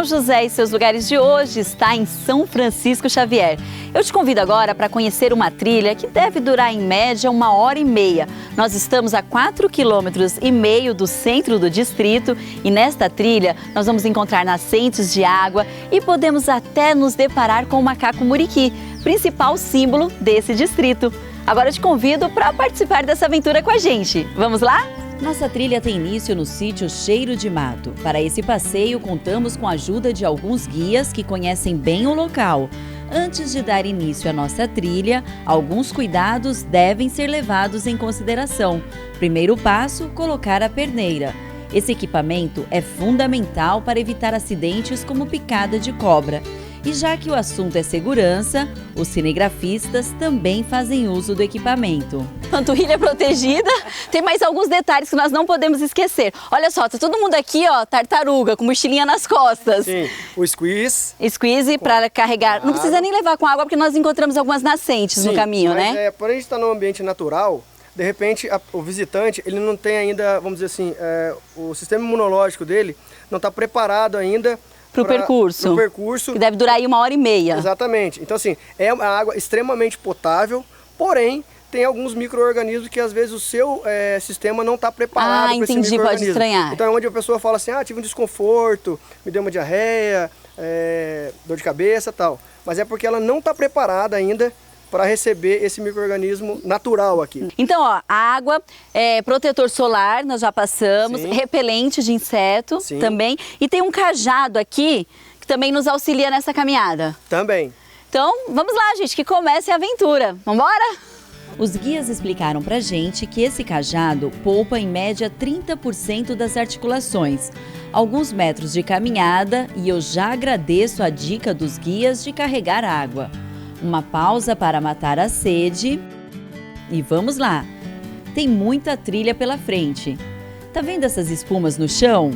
São José e seus lugares de hoje está em São Francisco Xavier. Eu te convido agora para conhecer uma trilha que deve durar em média 1h30. Nós estamos a 4,5 km do centro do distrito e nesta trilha nós vamos encontrar nascentes de água e podemos até nos deparar com o macaco muriqui, principal símbolo desse distrito. Agora eu te convido para participar dessa aventura com a gente. Vamos lá? Nossa trilha tem início no sítio Cheiro de Mato. Para esse passeio, contamos com a ajuda de alguns guias que conhecem bem o local. Antes de dar início à nossa trilha, alguns cuidados devem ser levados em consideração. Primeiro passo, colocar a perneira. Esse equipamento é fundamental para evitar acidentes como picada de cobra. E já que o assunto é segurança, os cinegrafistas também fazem uso do equipamento. Panturrilha protegida, tem mais alguns detalhes que nós não podemos esquecer. Olha só, tá todo mundo aqui, ó, tartaruga, com mochilinha nas costas. Sim, o squeeze. Squeeze para carregar. Não precisa nem levar com água, porque nós encontramos algumas nascentes no caminho, né? Por a gente estar num ambiente natural, de repente o visitante, ele não tem ainda, vamos dizer assim, o sistema imunológico dele não está preparado ainda Para o percurso, que deve durar aí 1h30. Exatamente. Então, assim, é uma água extremamente potável, porém, tem alguns micro-organismos que às vezes o seu sistema não está preparado para esse micro-organismo. Entendi, pode estranhar. Então, é onde a pessoa fala assim, tive um desconforto, me deu uma diarreia, dor de cabeça e tal. Mas é porque ela não está preparada ainda para receber esse micro-organismo natural aqui. Então, ó, a água é protetor solar, nós já passamos, Sim. Repelente de inseto Sim. também. E tem um cajado aqui que também nos auxilia nessa caminhada. Também. Então, vamos lá, gente, que comece a aventura. Vambora? Os guias explicaram pra gente que esse cajado poupa em média 30% das articulações. Alguns metros de caminhada e eu já agradeço a dica dos guias de carregar água. Uma pausa para matar a sede e vamos lá! Tem muita trilha pela frente. Tá vendo essas espumas no chão?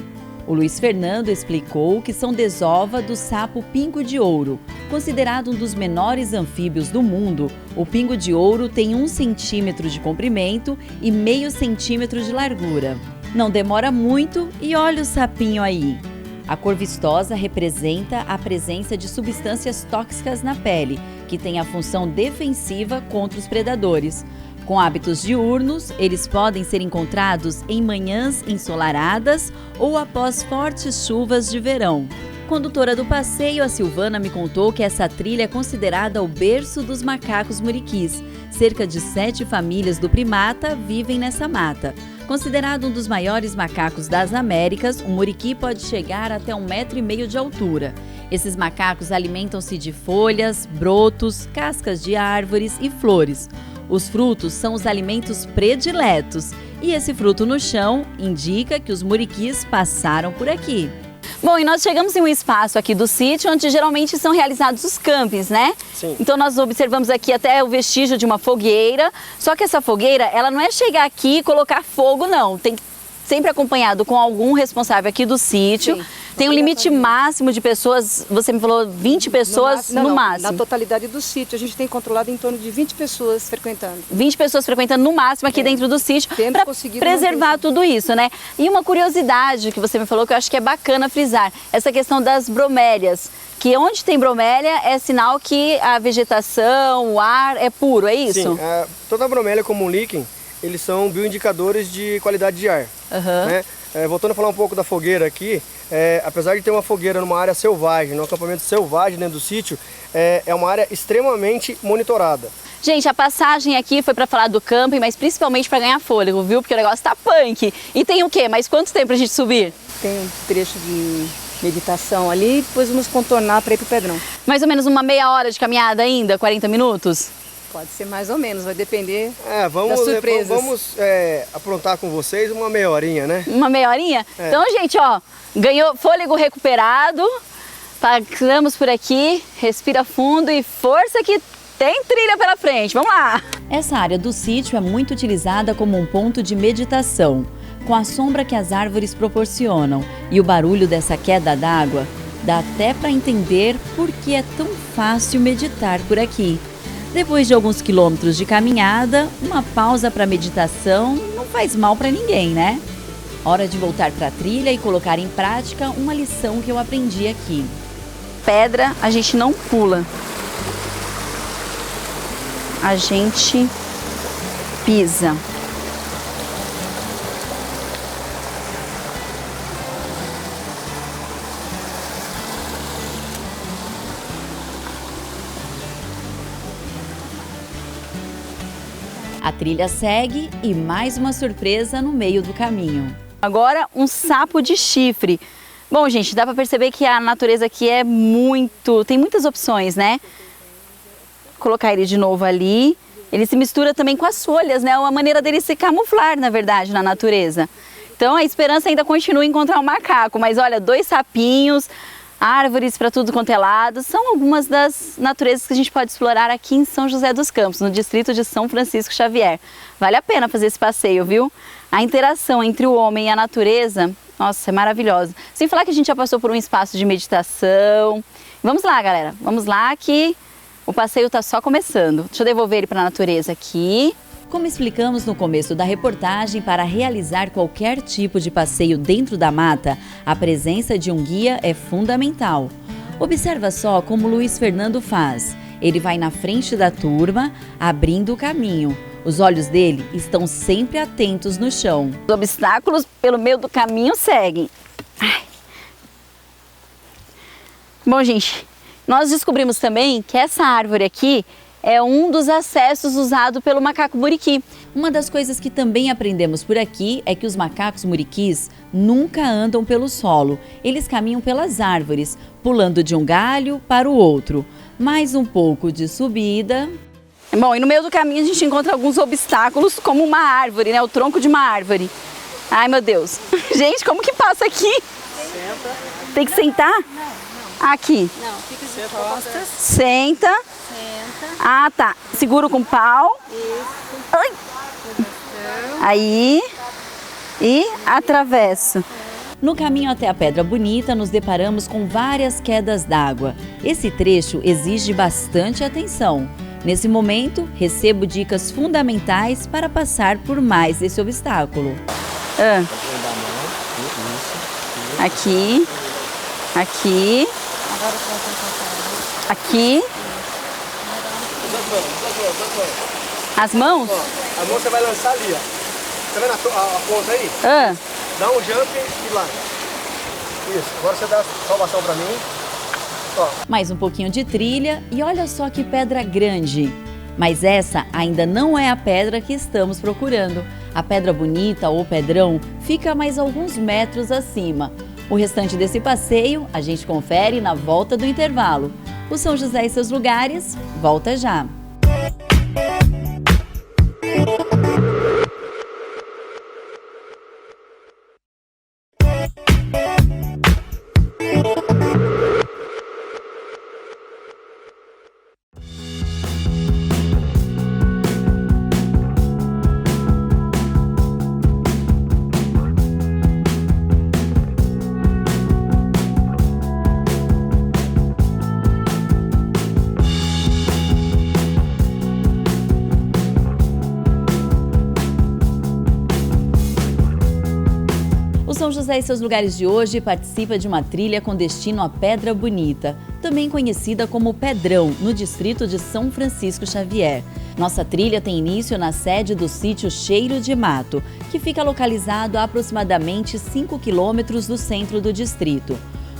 O Luiz Fernando explicou que são desova do sapo pingo de ouro. Considerado um dos menores anfíbios do mundo, o pingo de ouro tem 1 centímetro de comprimento e meio centímetro de largura. Não demora muito e olha o sapinho aí! A cor vistosa representa a presença de substâncias tóxicas na pele, que tem a função defensiva contra os predadores. Com hábitos diurnos, eles podem ser encontrados em manhãs ensolaradas ou após fortes chuvas de verão. Condutora do passeio, a Silvana me contou que essa trilha é considerada o berço dos macacos muriquis. Cerca de 7 famílias do primata vivem nessa mata. Considerado um dos maiores macacos das Américas, o muriqui pode chegar até 1,5 m de altura. Esses macacos alimentam-se de folhas, brotos, cascas de árvores e flores. Os frutos são os alimentos prediletos e esse fruto no chão indica que os muriquis passaram por aqui. Bom, e nós chegamos em um espaço aqui do sítio onde geralmente são realizados os campings, né? Sim. Então nós observamos aqui até o vestígio de uma fogueira, só que essa fogueira, ela não é chegar aqui e colocar fogo, não. Tem que sempre acompanhado com algum responsável aqui do sítio. Sim. Tem um limite máximo de pessoas, você me falou 20 pessoas no máximo. Na totalidade do sítio, a gente tem controlado em torno de 20 pessoas frequentando. 20 pessoas frequentando no máximo aqui dentro do sítio para preservar tudo isso, né? E uma curiosidade que você me falou que eu acho que é bacana frisar, essa questão das bromélias, que onde tem bromélia é sinal que a vegetação, o ar é puro, é isso? Sim, toda a bromélia como um líquen, eles são bioindicadores de qualidade de ar. Né? Voltando a falar um pouco da fogueira aqui, apesar de ter uma fogueira numa área selvagem, num acampamento selvagem dentro do sítio, é uma área extremamente monitorada. Gente, a passagem aqui foi para falar do camping, mas principalmente para ganhar fôlego, viu? Porque o negócio tá punk. E tem o quê? Mais quanto tempo pra gente subir? Tem um trecho de meditação ali, depois vamos contornar para ir pro Pedrão. Mais ou menos uma meia hora de caminhada ainda, 40 minutos? Pode ser mais ou menos, vai depender das surpresas. Vamos aprontar com vocês uma meia horinha, né? Uma meia horinha? Então, gente, ó, ganhou fôlego recuperado, passamos por aqui, respira fundo e força que tem trilha pela frente, vamos lá! Essa área do sítio é muito utilizada como um ponto de meditação. Com a sombra que as árvores proporcionam e o barulho dessa queda d'água, dá até para entender por que é tão fácil meditar por aqui. Depois de alguns quilômetros de caminhada, uma pausa para meditação não faz mal para ninguém, né? Hora de voltar para a trilha e colocar em prática uma lição que eu aprendi aqui. Pedra a gente não pula. A gente pisa. A trilha segue e mais uma surpresa no meio do caminho. Agora um sapo de chifre. Bom, gente, dá para perceber que a natureza aqui tem muitas opções, né? Vou colocar ele de novo ali. Ele se mistura também com as folhas, né? É uma maneira dele se camuflar, na verdade, na natureza. Então a esperança ainda continua em encontrar um macaco, mas olha, 2 sapinhos, árvores para tudo quanto é lado, são algumas das naturezas que a gente pode explorar aqui em São José dos Campos, no distrito de São Francisco Xavier. Vale a pena fazer esse passeio, viu? A interação entre o homem e a natureza, nossa, é maravilhosa. Sem falar que a gente já passou por um espaço de meditação. Vamos lá, galera, vamos lá que o passeio está só começando. Deixa eu devolver ele para a natureza aqui. Como explicamos no começo da reportagem, para realizar qualquer tipo de passeio dentro da mata, a presença de um guia é fundamental. Observa só como Luiz Fernando faz. Ele vai na frente da turma, abrindo o caminho. Os olhos dele estão sempre atentos no chão. Os obstáculos pelo meio do caminho seguem. Ai. Bom, gente, nós descobrimos também que essa árvore aqui é um dos acessos usado pelo macaco muriqui. Uma das coisas que também aprendemos por aqui é que os macacos muriquis nunca andam pelo solo. Eles caminham pelas árvores, pulando de um galho para o outro. Mais um pouco de subida. Bom, e no meio do caminho a gente encontra alguns obstáculos, como uma árvore, né? O tronco de uma árvore. Ai, meu Deus. Gente, como que passa aqui? Senta. Tem que sentar? Não. Aqui. Não, fica de costas. Senta. Senta. Ah, tá. Segura com o pau. Isso. Ai. Aí. E atravesso. No caminho até a Pedra Bonita, nos deparamos com várias quedas d'água. Esse trecho exige bastante atenção. Nesse momento, recebo dicas fundamentais para passar por mais esse obstáculo. Aqui. Aqui. Aqui. As mãos? A mão você vai lançar ali, ó. Tá vendo a ponta aí? Dá um jump e lá. Isso, agora você dá a salvação pra mim. Ó. Mais um pouquinho de trilha e olha só que pedra grande. Mas essa ainda não é a pedra que estamos procurando. A Pedra Bonita ou Pedrão fica a mais alguns metros acima. O restante desse passeio a gente confere na volta do intervalo. O São José e seus lugares volta já. O São José e seus lugares de hoje participa de uma trilha com destino à Pedra Bonita, também conhecida como Pedrão, no distrito de São Francisco Xavier. Nossa trilha tem início na sede do sítio Cheiro de Mato, que fica localizado a aproximadamente 5 quilômetros do centro do distrito.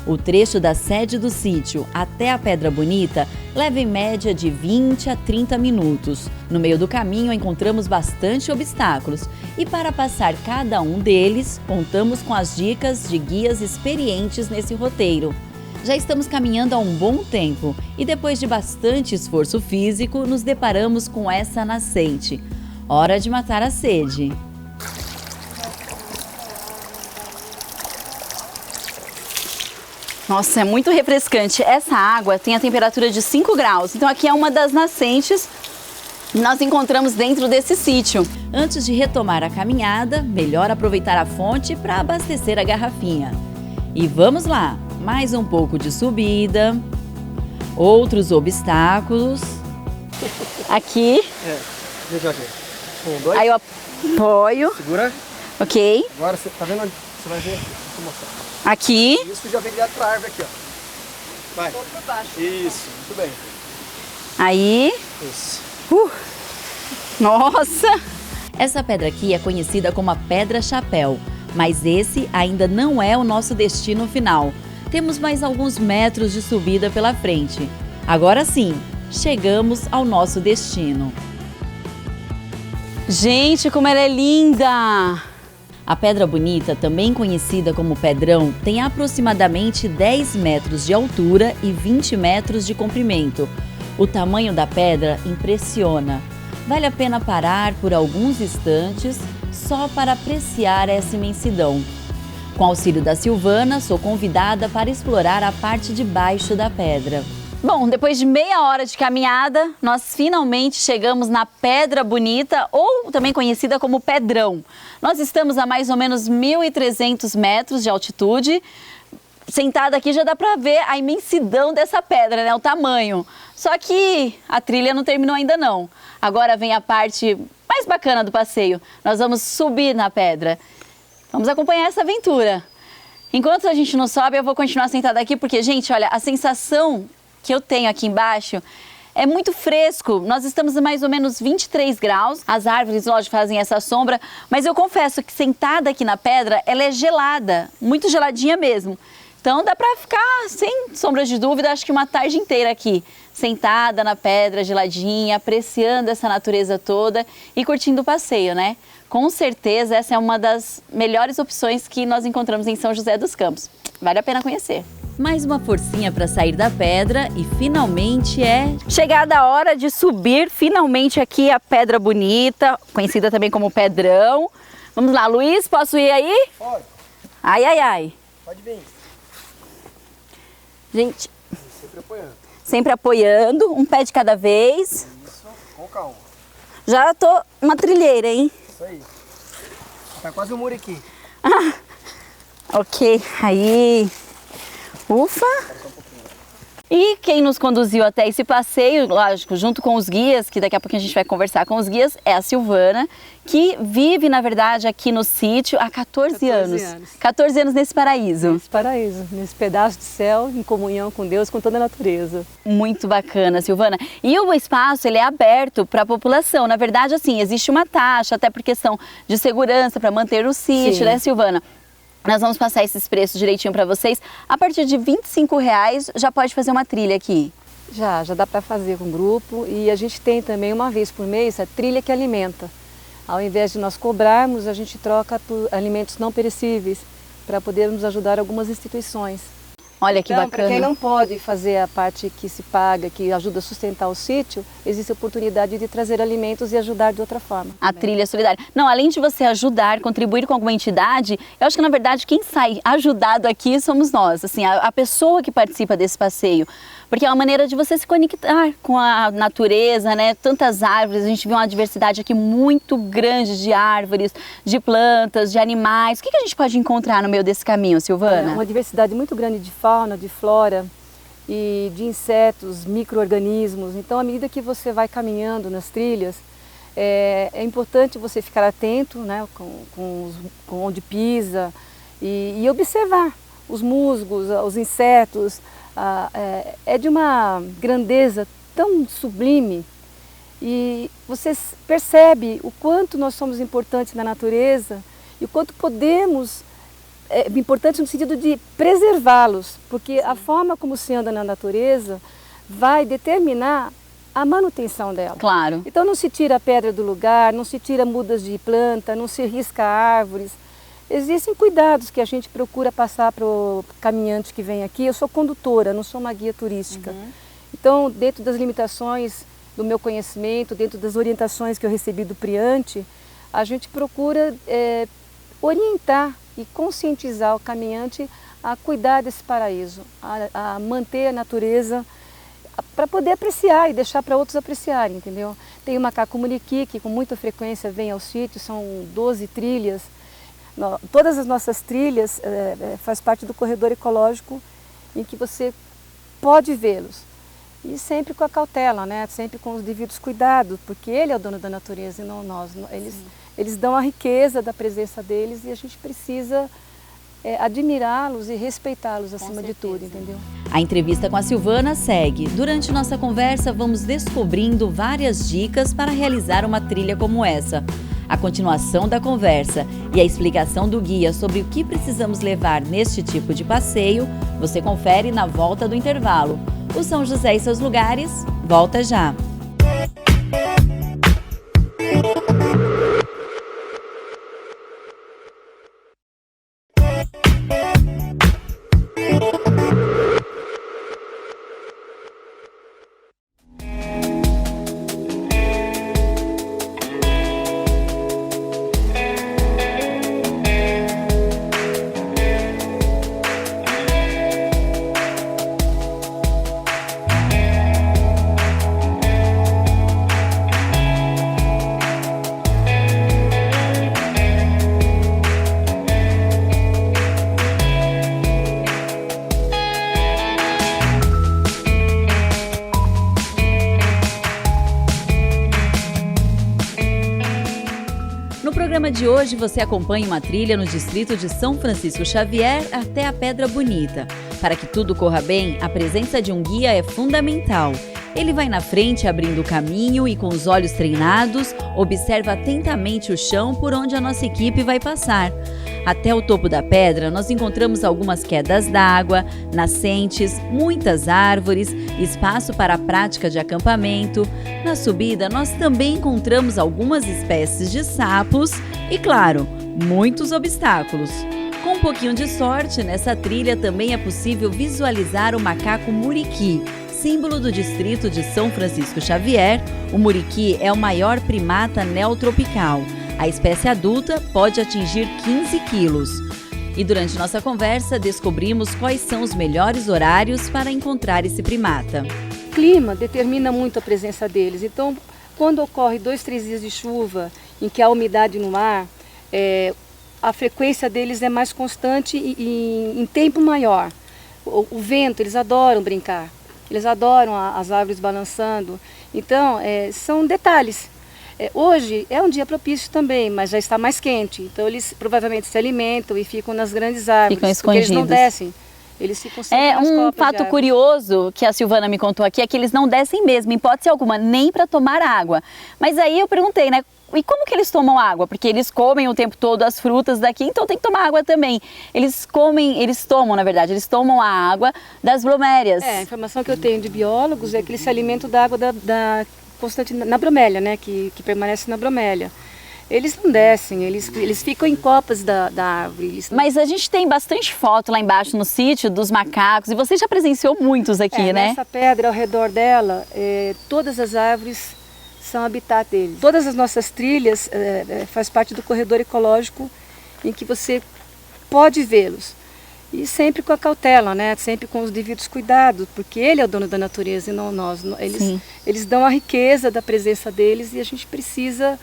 O trecho da sede do sítio até a Pedra Bonita leva em média de 20 a 30 minutos. No meio do caminho encontramos bastante obstáculos e para passar cada um deles, contamos com as dicas de guias experientes nesse roteiro. Já estamos caminhando há um bom tempo e depois de bastante esforço físico, nos deparamos com essa nascente. Hora de matar a sede. Nossa, é muito refrescante. Essa água tem a temperatura de 5 graus. Então aqui é uma das nascentes que nós encontramos dentro desse sítio. Antes de retomar a caminhada, melhor aproveitar a fonte para abastecer a garrafinha. E vamos lá, mais um pouco de subida, outros obstáculos. Aqui. Deixa eu aqui. 1, 2. Aí eu apoio. Segura. Ok. Agora, você tá vendo onde? Você vai ver aqui, deixa eu mostrar. Aqui. Isso já vem direto pra árvore aqui, ó. Vai. Isso, muito bem. Aí. Isso. Nossa! Essa pedra aqui é conhecida como a Pedra Chapéu, mas esse ainda não é o nosso destino final. Temos mais alguns metros de subida pela frente. Agora sim, chegamos ao nosso destino. Gente, como ela é linda! A Pedra Bonita, também conhecida como Pedrão, tem aproximadamente 10 metros de altura e 20 metros de comprimento. O tamanho da pedra impressiona. Vale a pena parar por alguns instantes só para apreciar essa imensidão. Com auxílio da Silvana, sou convidada para explorar a parte de baixo da pedra. Bom, depois de meia hora de caminhada, nós finalmente chegamos na Pedra Bonita, ou também conhecida como Pedrão. Nós estamos a mais ou menos 1.300 metros de altitude. Sentada aqui já dá para ver a imensidão dessa pedra, né? O tamanho. Só que a trilha não terminou ainda não. Agora vem a parte mais bacana do passeio. Nós vamos subir na pedra. Vamos acompanhar essa aventura. Enquanto a gente não sobe, eu vou continuar sentada aqui porque, gente, olha, a sensação que eu tenho aqui embaixo é muito fresco. Nós estamos a mais ou menos 23 graus. As árvores, lógico, fazem essa sombra, mas eu confesso que sentada aqui na pedra, ela é gelada, muito geladinha mesmo. Então dá para ficar, sem sombra de dúvida, acho que uma tarde inteira aqui, sentada na pedra, geladinha, apreciando essa natureza toda e curtindo o passeio, né? Com certeza essa é uma das melhores opções que nós encontramos em São José dos Campos. Vale a pena conhecer. Mais uma forcinha para sair da pedra e finalmente chegada a hora de subir finalmente aqui a Pedra Bonita, conhecida também como Pedrão. Vamos lá, Luiz, posso ir aí? Pode. Ai, ai, ai. Pode vir. Gente, Sempre apoiando. Sempre apoiando, um pé de cada vez. Isso, com calma. Já tô uma trilheira, hein? Isso aí. Tá quase o muro aqui. Ok, aí. Ufa! E quem nos conduziu até esse passeio, lógico, junto com os guias, que daqui a pouco a gente vai conversar com os guias, é a Silvana, que vive, na verdade, aqui no sítio há 14 anos. 14 anos nesse paraíso. Nesse paraíso, nesse pedaço de céu, em comunhão com Deus, com toda a natureza. Muito bacana, Silvana. E o espaço, ele é aberto para a população. Na verdade, assim, existe uma taxa, até por questão de segurança, para manter o sítio, Sim. né, Silvana? Nós vamos passar esses preços direitinho para vocês. A partir de R$25 já pode fazer uma trilha aqui. Já dá para fazer com grupo e a gente tem também uma vez por mês a trilha que alimenta. Ao invés de nós cobrarmos, a gente troca por alimentos não perecíveis para podermos ajudar algumas instituições. Olha que Então, bacana. para quem não pode fazer a parte que se paga, que ajuda a sustentar o sítio, existe a oportunidade de trazer alimentos e ajudar de outra forma. A trilha solidária. Não, além de você ajudar, contribuir com alguma entidade, eu acho que na verdade quem sai ajudado aqui somos nós, assim, a pessoa que participa desse passeio. Porque é uma maneira de você se conectar com a natureza, né? Tantas árvores, a gente vê uma diversidade aqui muito grande de árvores, de plantas, de animais. O que a gente pode encontrar no meio desse caminho, Silvana? Uma diversidade muito grande de fauna, de flora e de insetos, micro-organismos. Então, à medida que você vai caminhando nas trilhas, é importante você ficar atento, né, com onde pisa e observar os musgos, os insetos. É de uma grandeza tão sublime e você percebe o quanto nós somos importantes na natureza e o quanto podemos, importante no sentido de preservá-los, porque a forma como se anda na natureza vai determinar a manutenção dela. Claro. Então não se tira a pedra do lugar, não se tira mudas de planta, não se risca árvores. Existem cuidados que a gente procura passar para o caminhante que vem aqui. Eu sou condutora, não sou uma guia turística. Então, dentro das limitações do meu conhecimento, dentro das orientações que eu recebi do Priante, a gente procura orientar e conscientizar o caminhante a cuidar desse paraíso, a manter a natureza para poder apreciar e deixar para outros apreciarem, entendeu? Tem o macaco muriqui, que com muita frequência vem ao sítio, são 12 trilhas. Todas as nossas trilhas faz parte do corredor ecológico em que você pode vê-los. E sempre com a cautela, né? Sempre com os devidos cuidados, porque ele é o dono da natureza e não nós. eles dão a riqueza da presença deles e a gente precisa admirá-los e respeitá-los acima de tudo, entendeu? A entrevista com a Silvana segue. Durante nossa conversa, vamos descobrindo várias dicas para realizar uma trilha como essa. A continuação da conversa e a explicação do guia sobre o que precisamos levar neste tipo de passeio, você confere na volta do intervalo. O São José e seus lugares, volta já! No programa de hoje, você acompanha uma trilha no distrito de São Francisco Xavier até a Pedra Bonita. Para que tudo corra bem, a presença de um guia é fundamental. Ele vai na frente abrindo o caminho e, com os olhos treinados, observa atentamente o chão por onde a nossa equipe vai passar. Até o topo da pedra, nós encontramos algumas quedas d'água, nascentes, muitas árvores, espaço para a prática de acampamento. Na subida, nós também encontramos algumas espécies de sapos e, claro, muitos obstáculos. Com um pouquinho de sorte, nessa trilha também é possível visualizar o macaco muriqui. Símbolo do distrito de São Francisco Xavier, o muriqui é o maior primata neotropical. A espécie adulta pode atingir 15 quilos. E durante nossa conversa, descobrimos quais são os melhores horários para encontrar esse primata. O clima determina muito a presença deles. Então, quando ocorre 2, 3 dias de chuva, em que há umidade no ar, a frequência deles é mais constante e em tempo maior. O vento, eles adoram brincar. Eles adoram as árvores balançando. Então, são detalhes. Hoje é um dia propício também, mas já está mais quente. Então, eles provavelmente se alimentam e ficam nas grandes árvores. Ficam escondidos. Porque eles não descem. Eles ficam sempre nas copas de fato árvore. curioso que a Silvana me contou aqui é que eles não descem mesmo, em hipótese alguma, nem para tomar água. Mas aí eu perguntei, né? E como que eles tomam água? Porque eles comem o tempo todo as frutas daqui, então tem que tomar água também. Eles tomam a água das bromélias. A informação que eu tenho de biólogos é que eles se alimentam da água constante na bromélia, né? Que permanece na bromélia. Eles não descem, eles ficam em copas da árvore. Mas a gente tem bastante foto lá embaixo no sítio dos macacos, e você já presenciou muitos aqui, né? Nessa pedra, ao redor dela, todas as árvores são habitat deles. Todas as nossas trilhas faz parte do corredor ecológico em que você pode vê-los. E sempre com a cautela, né? Sempre com os devidos cuidados, porque ele é o dono da natureza e não nós. Eles dão a riqueza da presença deles e a gente precisa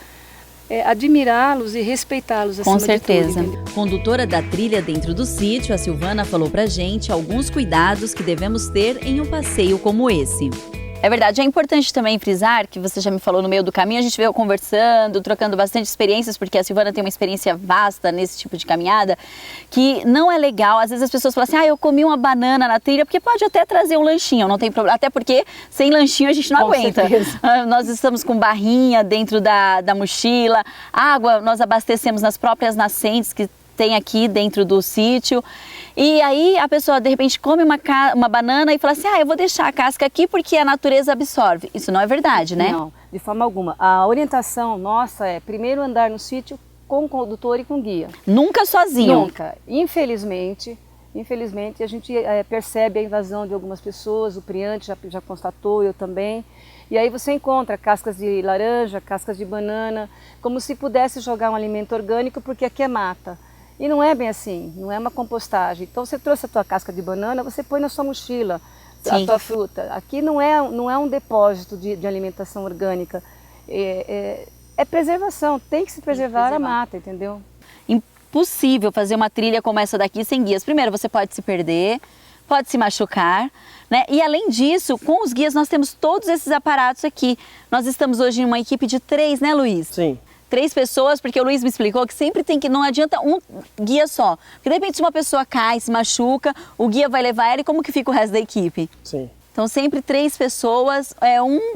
admirá-los e respeitá-los acima de tudo. Com certeza. Condutora da trilha dentro do sítio, a Silvana falou pra gente alguns cuidados que devemos ter em um passeio como esse. É verdade, é importante também frisar, que você já me falou no meio do caminho, a gente veio conversando, trocando bastante experiências, porque a Silvana tem uma experiência vasta nesse tipo de caminhada, que não é legal. Às vezes as pessoas falam assim, eu comi uma banana na trilha, porque pode até trazer um lanchinho, não tem problema, até porque sem lanchinho a gente não aguenta. Nós estamos com barrinha dentro da mochila, água nós abastecemos nas próprias nascentes que tem aqui dentro do sítio. E aí a pessoa de repente come uma banana e fala assim, eu vou deixar a casca aqui porque a natureza absorve. Isso não é verdade, né? Não, de forma alguma. A orientação nossa é primeiro andar no sítio com condutor e com guia. Nunca sozinho? Nunca. Infelizmente a gente percebe a invasão de algumas pessoas, o Priante já constatou, eu também. E aí você encontra cascas de laranja, cascas de banana, como se pudesse jogar um alimento orgânico, porque aqui é mata. E não é bem assim, não é uma compostagem. Então você trouxe a tua casca de banana, você põe na sua mochila. Sim. A tua fruta. Aqui não é um depósito de alimentação orgânica. É preservação, tem que se preservar a mata, entendeu? Impossível fazer uma trilha como essa daqui sem guias. Primeiro, você pode se perder, pode se machucar, né? E além disso, com os guias nós temos todos esses aparatos aqui. Nós estamos hoje em uma equipe de 3, né, Luiz? Sim. 3 pessoas, porque o Luiz me explicou que sempre tem que, não adianta um guia só. Porque de repente se uma pessoa cai, se machuca, o guia vai levar ela e como que fica o resto da equipe? Sim. Então sempre 3 pessoas,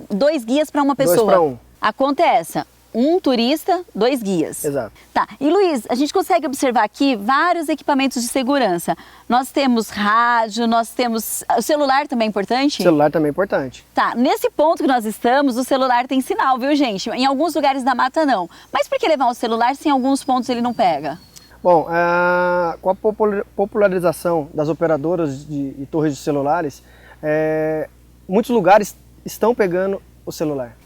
2 guias para uma pessoa. 2 para 1. A conta é essa. 1 turista, 2 guias. Exato. Tá. E Luiz, a gente consegue observar aqui vários equipamentos de segurança. Nós temos rádio, nós temos... O celular também é importante? O celular também é importante. Tá. Nesse ponto que nós estamos, o celular tem sinal, viu, gente? Em alguns lugares da mata, não. Mas por que levar o celular se em alguns pontos ele não pega? Bom, com a popularização das operadoras de torres de celulares, muitos lugares estão pegando o celular.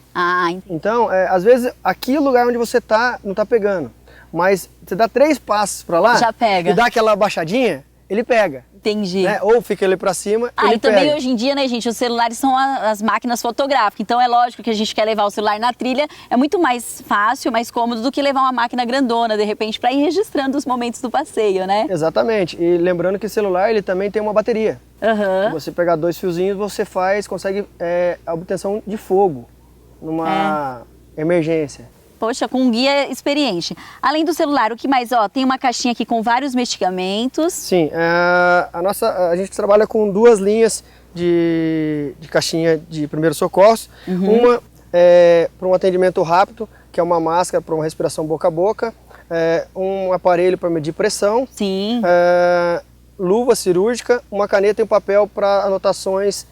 Então, às vezes, aqui o lugar onde você tá, não tá pegando. Mas você dá 3 passos para lá, já pega. E dá aquela baixadinha, ele pega. Entendi. Né? Ou fica ele para cima, ele e também pega. hoje em dia, né, gente, os celulares são as máquinas fotográficas. Então é lógico que a gente quer levar o celular na trilha. É muito mais fácil, mais cômodo do que levar uma máquina grandona, de repente, para ir registrando os momentos do passeio, né? Exatamente. E lembrando que o celular, ele também tem uma bateria. Se você pegar 2 fiozinhos, você consegue a obtenção de fogo numa emergência. Poxa, com um guia experiente. Além do celular, o que mais? Tem uma caixinha aqui com vários medicamentos. Sim, a gente trabalha com 2 linhas de caixinha de primeiros socorros. Uma é para um atendimento rápido, que é uma máscara para uma respiração boca a boca, um aparelho para medir pressão, sim, luva cirúrgica, uma caneta e um papel para anotações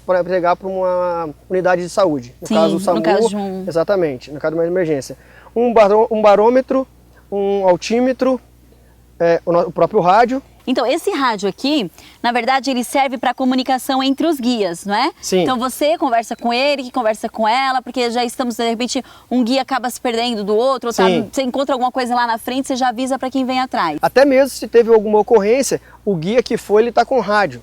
para pegar para uma unidade de saúde. No caso, o SAMU, no caso de um... Exatamente, no caso de uma emergência. Um barômetro, um altímetro, o próprio rádio. Então, esse rádio aqui, na verdade, ele serve para comunicação entre os guias, não é? Sim. Então, você conversa com ele, que conversa com ela, porque já estamos, de repente, um guia acaba se perdendo do outro, ou você encontra alguma coisa lá na frente, você já avisa para quem vem atrás. Até mesmo se teve alguma ocorrência, o guia que foi, ele está com rádio.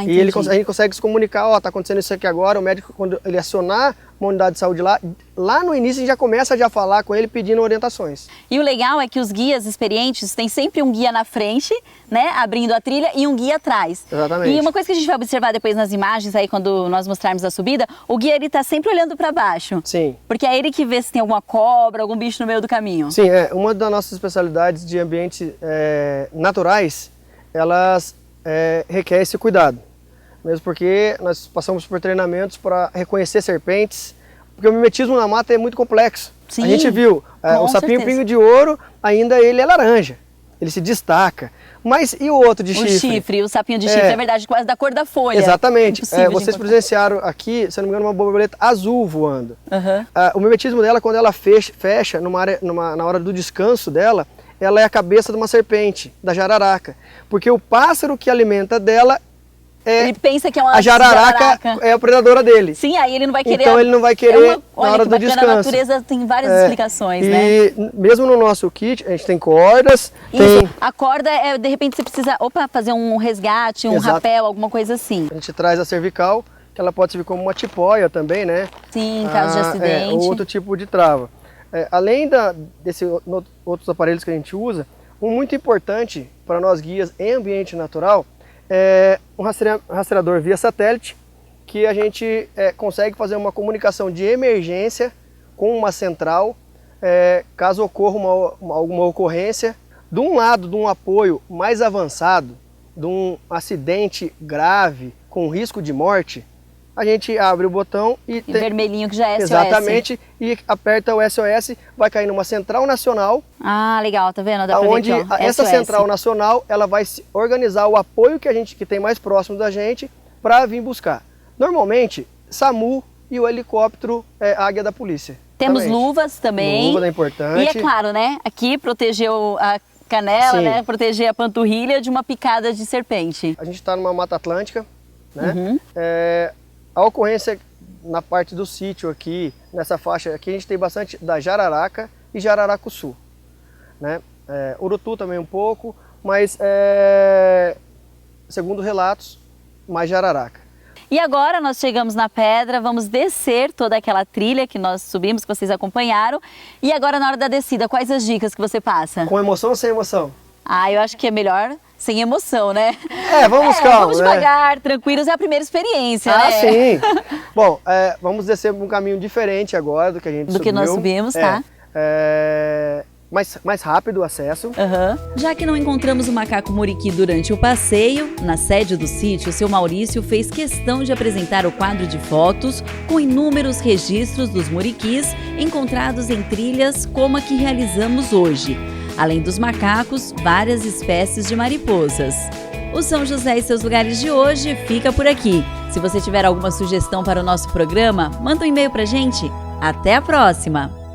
Entendi. E a gente consegue se comunicar, está acontecendo isso aqui agora, o médico, quando ele acionar uma unidade de saúde lá no início a gente já começa a falar com ele pedindo orientações. E o legal é que os guias experientes têm sempre um guia na frente, né, abrindo a trilha, e um guia atrás. Exatamente. E uma coisa que a gente vai observar depois nas imagens aí, quando nós mostrarmos a subida, o guia ele tá sempre olhando para baixo. Sim. Porque é ele que vê se tem alguma cobra, algum bicho no meio do caminho. Sim, uma das nossas especialidades de ambientes naturais, elas requerem esse cuidado. Mesmo porque nós passamos por treinamentos para reconhecer serpentes, porque o mimetismo na mata é muito complexo. Sim, a gente viu, o sapinho pingo de ouro, ainda ele é laranja, ele se destaca. Mas e o outro de chifre? O sapinho de chifre, é verdade, quase da cor da folha. Exatamente. Vocês presenciaram aqui, se não me engano, uma borboleta azul voando. O mimetismo dela, quando ela fecha na hora do descanso dela, ela é a cabeça de uma serpente, da jararaca. Porque o pássaro que alimenta dela ele pensa que é uma a jararaca é a predadora dele. Sim, aí ele não vai querer. Então ele não vai querer na hora do descanso. A natureza tem várias explicações, né? E mesmo no nosso kit, a gente tem cordas. A corda de repente você precisa fazer um resgate, um rapel, alguma coisa assim. A gente traz a cervical, que ela pode servir como uma tipóia também, né? Sim, em caso de acidente. Ou outro tipo de trava. Além desses outros aparelhos que a gente usa, um muito importante para nós guias em ambiente natural é um rastreador via satélite, que a gente consegue fazer uma comunicação de emergência com uma central, caso ocorra alguma ocorrência. De um lado, de um apoio mais avançado, de um acidente grave com risco de morte, a gente abre o botão e tem... vermelhinho que já é SOS. Exatamente, e aperta o SOS, vai cair numa central nacional. Legal, tá vendo? Dá pra onde ver aqui, essa SOS. central nacional, ela vai organizar o apoio que tem mais próximo da gente para vir buscar. Normalmente, SAMU e o helicóptero Águia da Polícia. Temos luvas também. Luva é importante. E é claro, né? Aqui protegeu a canela, né? Proteger a panturrilha de uma picada de serpente. A gente está numa Mata Atlântica, né? A ocorrência na parte do sítio aqui, nessa faixa aqui, a gente tem bastante da jararaca e jararacuçu, né? Urutu também um pouco, mas segundo relatos, mais jararaca. E agora nós chegamos na pedra, vamos descer toda aquela trilha que nós subimos, que vocês acompanharam. E agora na hora da descida, quais as dicas que você passa? Com emoção ou sem emoção? Eu acho que é melhor sem emoção, né? Vamos calma, vamos devagar, tranquilos, é a primeira experiência, né? Sim. Bom, vamos descer um caminho diferente agora do que a gente subiu. Do que nós subimos, tá? Mais rápido o acesso. Já que não encontramos o macaco muriqui durante o passeio, na sede do sítio, o seu Maurício fez questão de apresentar o quadro de fotos com inúmeros registros dos muriquis encontrados em trilhas como a que realizamos hoje. Além dos macacos, várias espécies de mariposas. O São José e seus lugares de hoje fica por aqui. Se você tiver alguma sugestão para o nosso programa, manda um e-mail pra gente. Até a próxima!